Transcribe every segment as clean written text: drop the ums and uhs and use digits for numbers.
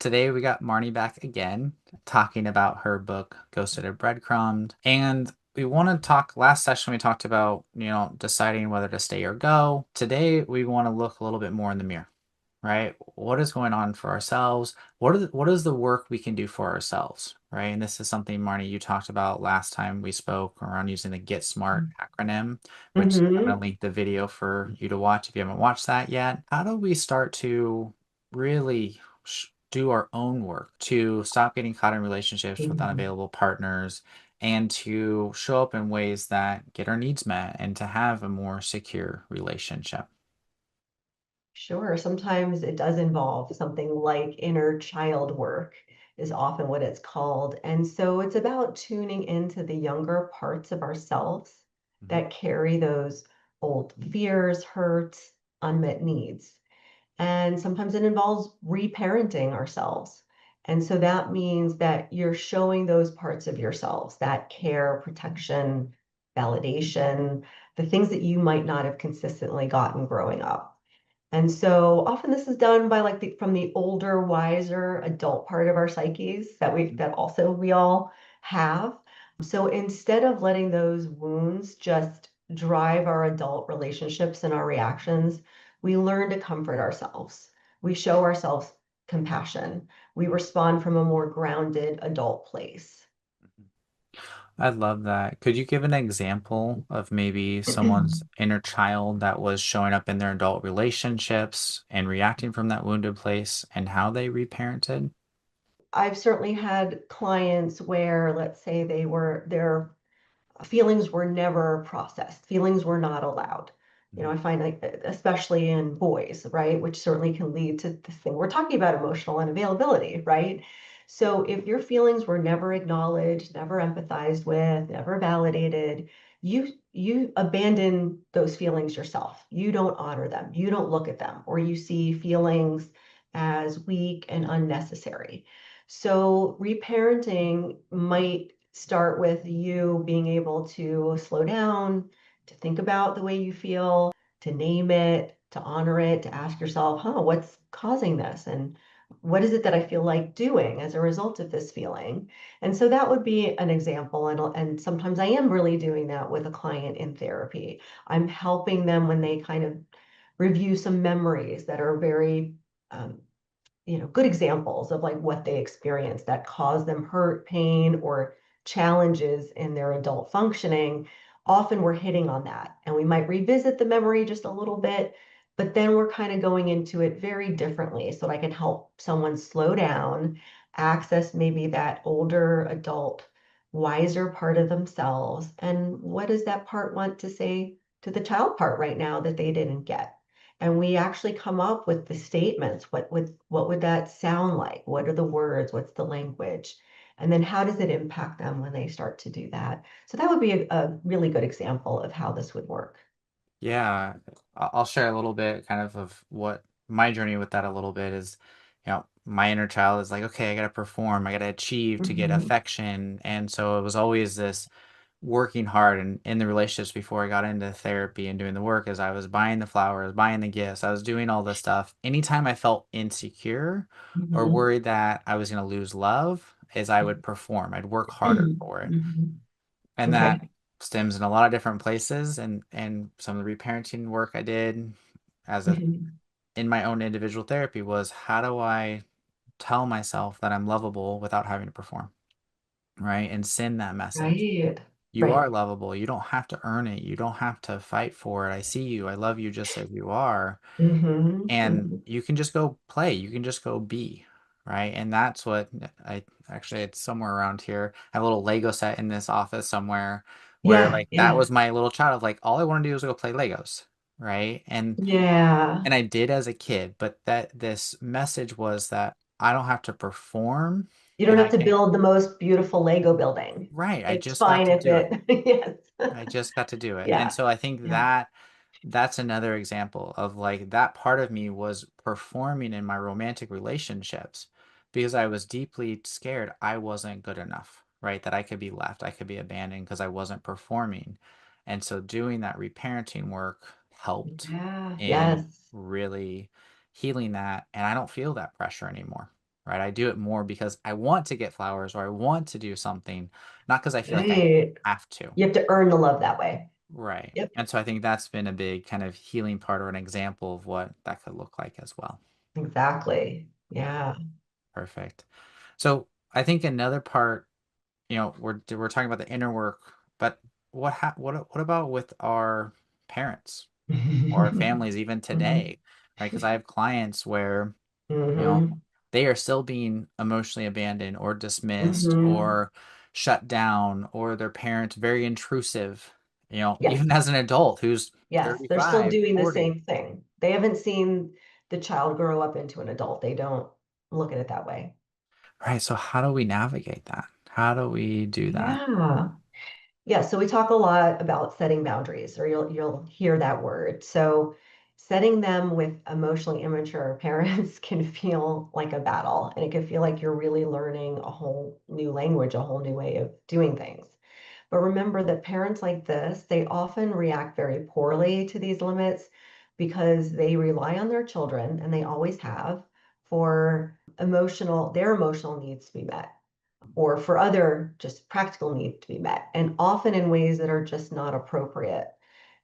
Today we got Marnie back again, talking about her book Ghosted at Breadcrumbs. And we want to talk, last session we talked about, deciding whether to stay or go. Today we want to look a little bit more in the mirror, right? What is going on for ourselves? What is the work we can do for ourselves, right? And this is something, Marnie, you talked about last time we spoke around using the Get Smart acronym, which I'm going to Hmm. link the video for you to watch if you haven't watched that yet. How do we start to really do our own work to stop getting caught in relationships with unavailable partners and to show up in ways that get our needs met and to have a more secure relationship? Sure. Sometimes it does involve something like inner child work, is often what it's called. And so it's about tuning into the younger parts of ourselves Mhm. that carry those old fears, hurts, unmet needs. And sometimes it involves reparenting ourselves. And so that means that you're showing those parts of yourselves, that care, protection, validation, the things that you might not have consistently gotten growing up. And so often this is done by like from the older, wiser adult part of our psyches that also we all have. So instead of letting those wounds just drive our adult relationships and our reactions, we learn to comfort ourselves. We show ourselves compassion. We respond from a more grounded adult place. I love that. Could you give an example of maybe someone's inner child that was showing up in their adult relationships and reacting from that wounded place and how they reparented? I've certainly had clients where, let's say, their feelings were never processed. Feelings were not allowed. Mhm. I find like especially in boys, right, which certainly can lead to this thing we're talking about, emotional unavailability, right? So if your feelings were never acknowledged, never empathized with, never validated, you abandon those feelings yourself. You don't honor them. You don't look at them, or you see feelings as weak and unnecessary. So reparenting might start with you being able to slow down, to think about the way you feel, to name it, to honor it, to ask yourself, what's causing this? And what is it that I feel like doing as a result of this feeling? And so that would be an example. And sometimes I am really doing that with a client in therapy. I'm helping them when they kind of review some memories that are very um, good examples of like what they experienced that caused them hurt, pain, or challenges in their adult functioning. Often we're hitting on that, and we might revisit the memory just a little bit, but then we're kind of going into it very differently so that I can help someone slow down, access maybe that older adult, wiser part of themselves. And what does that part want to say to the child part right now that they didn't get? And we actually come up with the statements. What would that sound like? What are the words? What's the language? And then how does it impact them when they start to do that? So that would be a really good example of how this would work. Yeah, I'll share a little bit of what my journey with that a little bit is, my inner child is like, okay, I gotta perform, I gotta achieve to get Mhm. affection. And so it was always this working hard and in the relationships before I got into therapy and doing the work as I was buying the flowers, buying the gifts, I was doing all this stuff. Anytime I felt insecure or Mhm. worried that I was gonna lose love, is I would perform. I'd work harder for it. Mhm. And that Okay. stems in a lot of different places and some of the reparenting work I did as a Mhm. in my own individual therapy was how do I tell myself that I'm lovable without having to perform, right? And send that message. Right. You Right. are lovable. You don't have to earn it. You don't have to fight for it. I see you. I love you just as you are. Hmm. And Hmm. you can just go play. You can just go be, right? And that's what I actually, it's somewhere around here. I have a little Lego set in this office somewhere where Yeah. like that Yeah. was my little child of like all I want to do is go play Legos, right? Yeah. And I did as a kid, but that this message was that I don't have to perform You don't and have I to can, build the most beautiful Lego building. right, I It's just got fine to if do it. it, yes. I just got to do it. And Yeah. so I think Yeah. that that's another example of like that part of me was performing in my romantic relationships because I was deeply scared I wasn't good enough, right? That I could be left, I could be abandoned because I wasn't performing. And so doing that reparenting work helped Yeah. in Yes. really healing that. And I don't feel that pressure anymore. right? I do it more because I want to get flowers or I want to do something, not because I feel like I Right. have to. You have to earn the love that way. Right. Yep. And so I think that's been a big kind of healing part or an example of what that could look like as well. Exactly. Yeah, Yeah. perfect. So I think another part, we're talking about the inner work, but what about with our parents or our families even hmm today, right? Because I have clients where, you know, hmm they are still being emotionally abandoned or dismissed hmm or shut down, or their parents very intrusive, Yes. even as an adult who's Yes. They're still 35, doing the 40. same thing. They haven't seen the child grow up into an adult. They don't look at it that way. Right. So how do we navigate that? How do we do that? Yeah. Yeah, so we talk a lot about setting boundaries, or you'll hear that word. So setting them with emotionally immature parents can feel like a battle, and it can feel like you're really learning a whole new language, a whole new way of doing things. But remember that parents like this, they often react very poorly to these limits because they rely on their children, and they always have, for their emotional needs to be met or for other just practical needs to be met, and often in ways that are just not appropriate.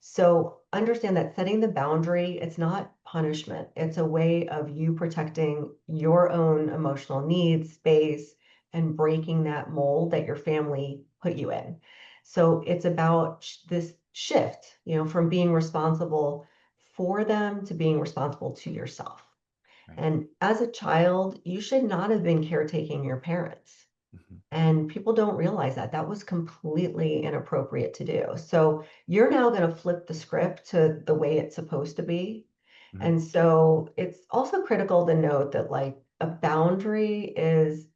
So understand that setting the boundary, it's not punishment. It's a way of you protecting your own emotional needs, space, and breaking that mold that your family put you in. So it's about this shift, from being responsible for them to being responsible to yourself. Right. And as a child, you should not have been caretaking your parents. Mhm. And people don't realize that that was completely inappropriate to do. So you're now going to flip the script to the way it's supposed to be. Mhm. And so it's also critical to note that, like, a boundary is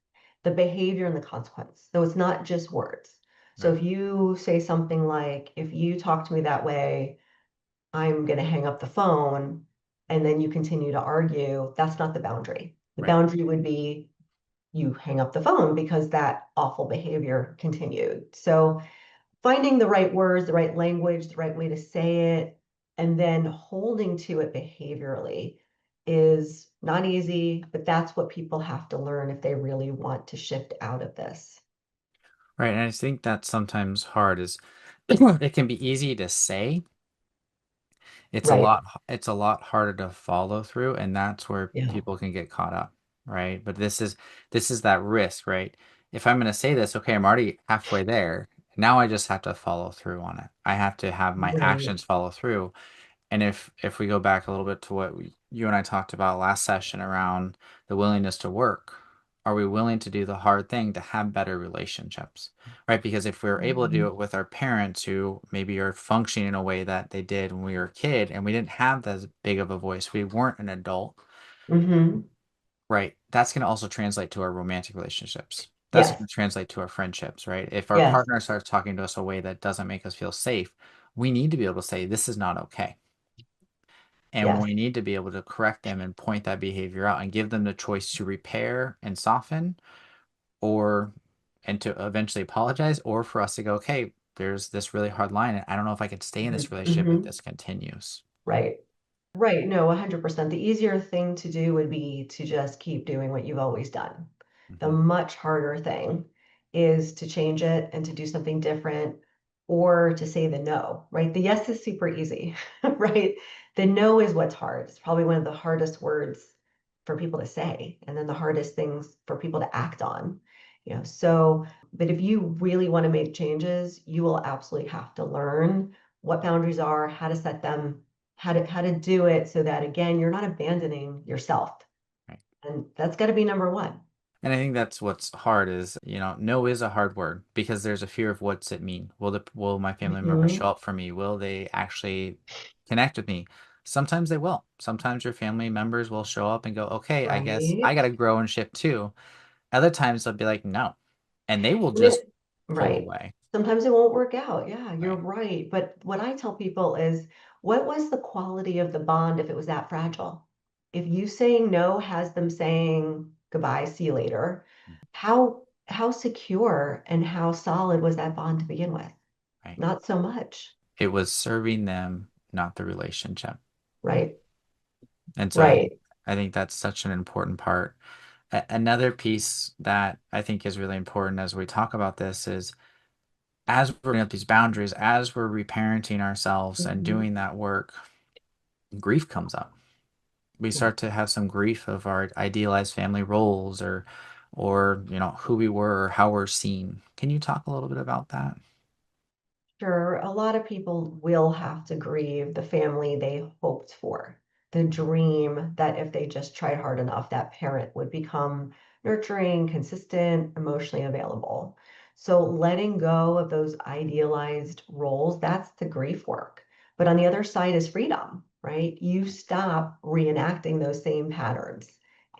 the behavior and the consequence. So it's not just words. So Right. if you say something like, if you talk to me that way, I'm going to hang up the phone, and then you continue to argue, that's not the boundary. The Right. boundary would be you hang up the phone because that awful behavior continued. So finding the right words, the right language, the right way to say it, and then holding to it behaviorally is not easy, but that's what people have to learn if they really want to shift out of this. Right. And I think that's sometimes hard is it can be easy to say. Right. It's a lot harder to follow through, and that's where Yeah. people can get caught up, right? But this is that risk, right? If I'm going to say this, okay, I'm already halfway there. Now I just have to follow through on it. I have to have my Right. actions follow through. And if we go back a little bit to what you and I talked about last session around the willingness to work, are we willing to do the hard thing to have better relationships? Right? Because if we're able to do Mhm. it with our parents who maybe are functioning in a way that they did when we were a kid and we didn't have as big of a voice, we weren't an adult, Mhm. right? That's going to also translate to our romantic relationships. That's Yes. going to translate to our friendships, right? If our Yes. partner starts talking to us a way that doesn't make us feel safe, we need to be able to say, this is not okay. And Yes. we need to be able to correct them and point that behavior out and give them the choice to repair and soften or and to eventually apologize or for us to go, okay, there's this really hard line and I don't know if I could stay in this relationship if Mhm. this continues. Right. Right. No, 100%. The easier thing to do would be to just keep doing what you've always done. The Hmm. much harder thing is to change it and to do something different, or to say the no, right? The yes is super easy, right? The no is what's hard. It's probably one of the hardest words for people to say, and then the hardest things for people to act on. But if you really want to make changes, you will absolutely have to learn what boundaries are, how to set them, how to do it so that, again, you're not abandoning yourself. Right. And that's got to be number one. And I think that's what's hard is, no is a hard word because there's a fear of what's it mean? Will my family member show Mhm. up for me? Will they actually connect with me? Sometimes they will. Sometimes your family members will show up and go, okay, I guess I Right. gotta grow and shift too. Other times they'll be like, no. And they will And just pull right. away. Sometimes it won't work out. Yeah, you're Right. right. But what I tell people is, what was the quality of the bond if it was that fragile? If you saying no has them saying goodbye, see you later, how secure and how solid was that bond to begin with? Right. Not so much. It was serving them, not the relationship. Right. And so Right. I think that's such an important part. Another piece that I think is really important as we talk about this is as we're putting up these boundaries, as we're reparenting ourselves and Mhm. doing that work, grief comes up. We Yeah. start to have some grief of our idealized family roles or who we were or how we're seen. Can you talk a little bit about that? Sure, a lot of people will have to grieve the family they hoped for, the dream that if they just tried hard enough, that parent would become nurturing, consistent, emotionally available. So letting go of those idealized roles, that's the grief work. But on the other side is freedom, right? You stop reenacting those same patterns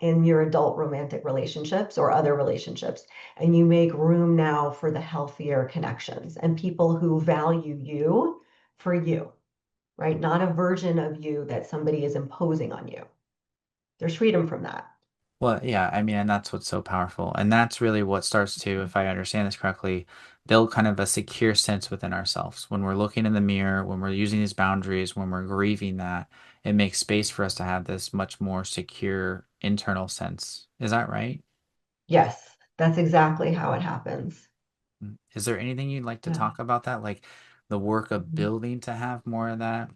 in your adult romantic relationships or other relationships, and you make room now for the healthier connections and people who value you for you, right? Not a version of you that somebody is imposing on you. There's freedom from that. Well, yeah, I mean, and that's what's so powerful. And that's really what starts to, if I understand this correctly, build kind of a secure sense within ourselves. When we're looking in the mirror, when we're using these boundaries, when we're grieving that, it makes space for us to have this much more secure internal sense. Is that right? Yes, that's exactly how it happens. Is there anything you'd like to Yeah. talk about that, like the work of Mhm. building to have more of that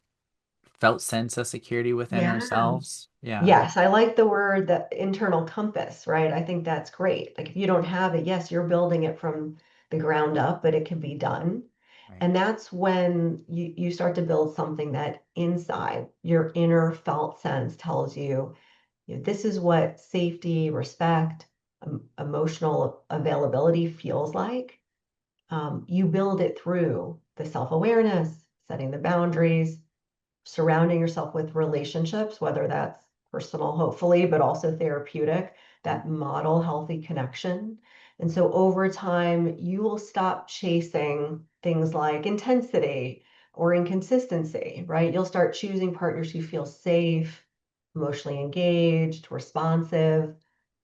felt sense of security within Yeah. ourselves? Yeah, Yes, I like the word, the internal compass, right? I think that's great. Like if you don't have it, yes, you're building it from the ground up, but it can be done. right, And that's when you start to build something that inside your inner felt sense tells you, this is what safety, respect, emotional availability feels like. You build it through the self-awareness, setting the boundaries, surrounding yourself with relationships, whether that's personal, hopefully, but also therapeutic, that model healthy connection. And so over time, you will stop chasing things like intensity or inconsistency, right? You'll start choosing partners who feel safe, emotionally engaged, responsive,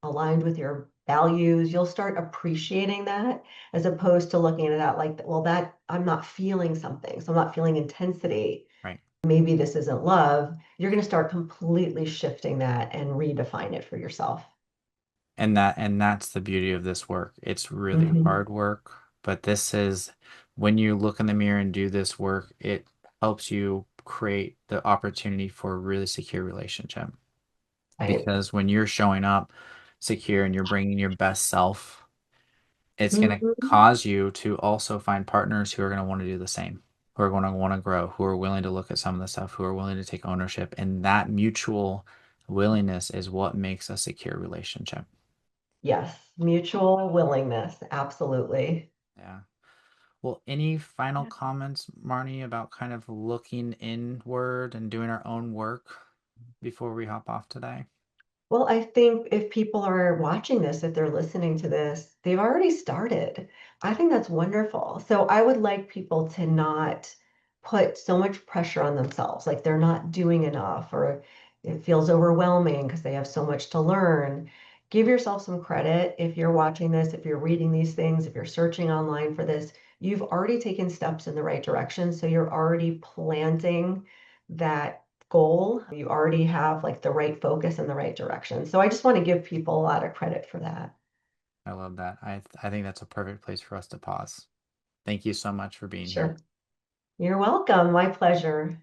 aligned with your values. You'll start appreciating that as opposed to looking at that like, well, that I'm not feeling something. So I'm not feeling intensity, right. maybe this isn't love. You're going to start completely shifting that and redefine it for yourself. And that's the beauty of this work. It's really Hmm. hard work, but this is when you look in the mirror and do this work, it helps you create the opportunity for a really secure relationship. Right. Because when you're showing up secure and you're bringing your best self, it's going to Hmm. cause you to also find partners who are going to want to do the same, who are going to want to grow, who are willing to look at some of the stuff, who are willing to take ownership. And that mutual willingness is what makes a secure relationship. Yes, mutual willingness. Absolutely. Yeah. Well, any final Yeah. comments, Marnie, about kind of looking inward and doing our own work before we hop off today? Well, I think if people are watching this, if they're listening to this, they've already started. I think that's wonderful. So I would like people to not put so much pressure on themselves, like they're not doing enough or it feels overwhelming because they have so much to learn. Give yourself some credit if you're watching this, if you're reading these things, if you're searching online for this, you've already taken steps in the right direction. So you're already planting that goal. You already have like the right focus in the right direction. So I just want to give people a lot of credit for that. I love that. I think that's a perfect place for us to pause. Thank you so much for being here. Sure. You're welcome. My pleasure.